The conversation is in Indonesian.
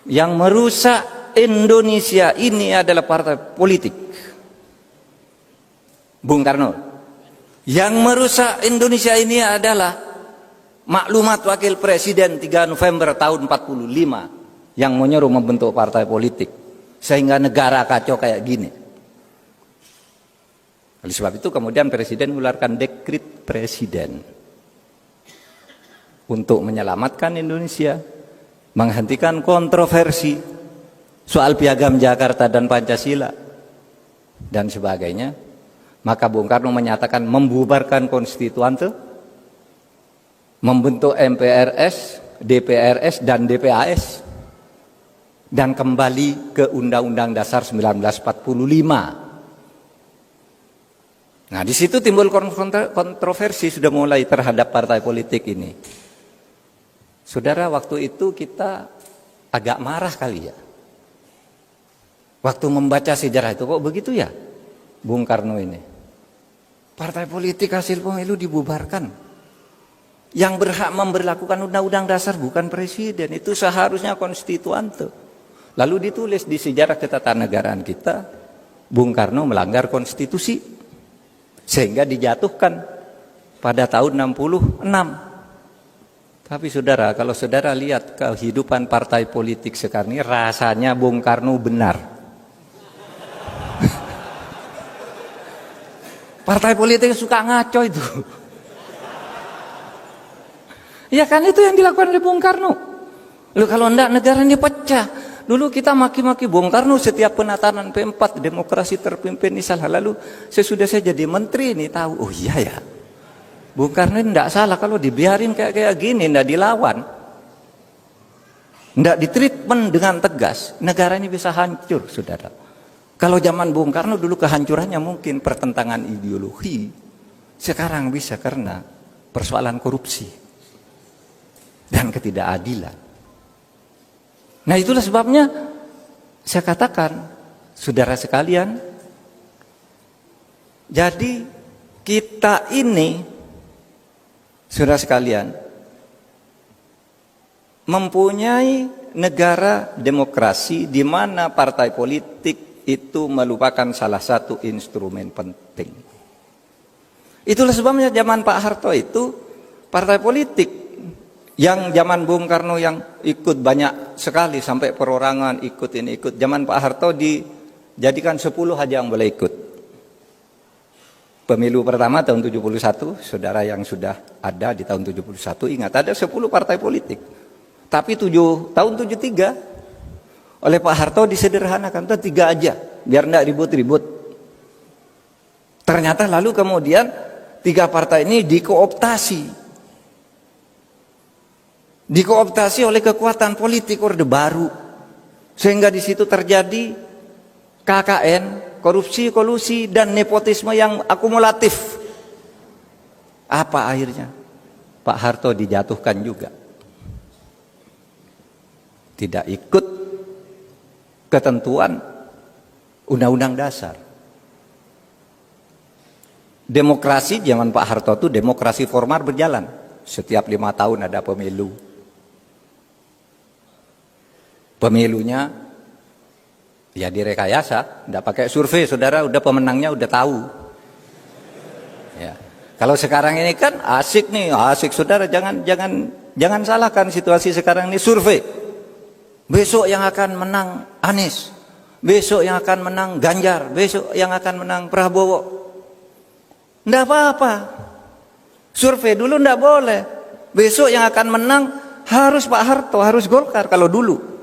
Yang merusak Indonesia ini adalah partai politik. Bung Karno. Yang merusak Indonesia ini adalah maklumat wakil presiden 3 November tahun 45 yang menyuruh membentuk partai politik sehingga negara kacau kayak gini. Oleh sebab itu kemudian presiden mengeluarkan dekret presiden untuk menyelamatkan Indonesia, menghentikan kontroversi soal piagam Jakarta dan Pancasila dan sebagainya. Maka Bung Karno menyatakan membubarkan konstituante, membentuk MPRS, DPRS dan DPAS, dan kembali ke Undang-Undang Dasar 1945. Nah, di situ timbul kontroversi sudah mulai terhadap partai politik ini. Saudara, waktu itu kita agak marah kali ya. Waktu membaca sejarah itu kok begitu ya, Bung Karno ini. Partai politik hasil pemilu dibubarkan. Yang berhak memberlakukan undang-undang dasar bukan presiden, itu seharusnya konstituante. Lalu ditulis di sejarah ketatanegaraan kita, Bung Karno melanggar konstitusi sehingga dijatuhkan pada tahun 66. Tapi saudara, kalau saudara lihat kehidupan partai politik sekarang ini, rasanya Bung Karno benar. Partai politik suka ngaco itu. Ya kan itu yang dilakukan oleh Bung Karno. Lalu kalau enggak negara ini pecah. Dulu kita maki-maki Bung Karno setiap penatanan P4 demokrasi terpimpin ini salah. Lalu sesudah saya jadi menteri ini tahu, oh iya ya. Bung Karno ini enggak salah kalau dibiarin kayak gini, enggak dilawan. Enggak ditreatment dengan tegas, negara ini bisa hancur, saudara. Kalau zaman Bung Karno dulu kehancurannya mungkin pertentangan ideologi. Sekarang bisa karena persoalan korupsi dan ketidakadilan. Nah, itulah sebabnya saya katakan, saudara sekalian, jadi kita ini, saudara sekalian, mempunyai negara demokrasi di mana partai politik itu merupakan salah satu instrumen penting. Itulah sebabnya zaman Pak Harto itu partai politik yang zaman Bung Karno yang ikut banyak sekali sampai perorangan ikut ini ikut. Zaman Pak Harto dijadikan 10 aja yang boleh ikut. Pemilu pertama tahun 71, saudara yang sudah ada di tahun 71 ingat ada 10 partai politik. Tapi tahun 73 oleh Pak Harto disederhanakan, 3 aja, biar enggak ribut-ribut. Ternyata lalu kemudian 3 partai ini dikooptasi oleh kekuatan politik Orde Baru, sehingga di situ terjadi KKN, korupsi, kolusi, dan nepotisme yang akumulatif. Apa akhirnya? Pak Harto dijatuhkan juga. Tidak ikut ketentuan Undang-Undang Dasar. Demokrasi zaman Pak Harto itu demokrasi formal berjalan. Setiap 5 tahun ada pemilu. Pemilunya ya direkayasa, tidak pakai survei, saudara, udah pemenangnya udah tahu. Ya. Kalau sekarang ini kan asik nih, asik saudara, jangan salahkan situasi sekarang ini survei. Besok yang akan menang Anies, besok yang akan menang Ganjar, besok yang akan menang Prabowo. Tidak apa-apa. Survei dulu tidak boleh. Besok yang akan menang harus Pak Harto, harus Golkar kalau dulu.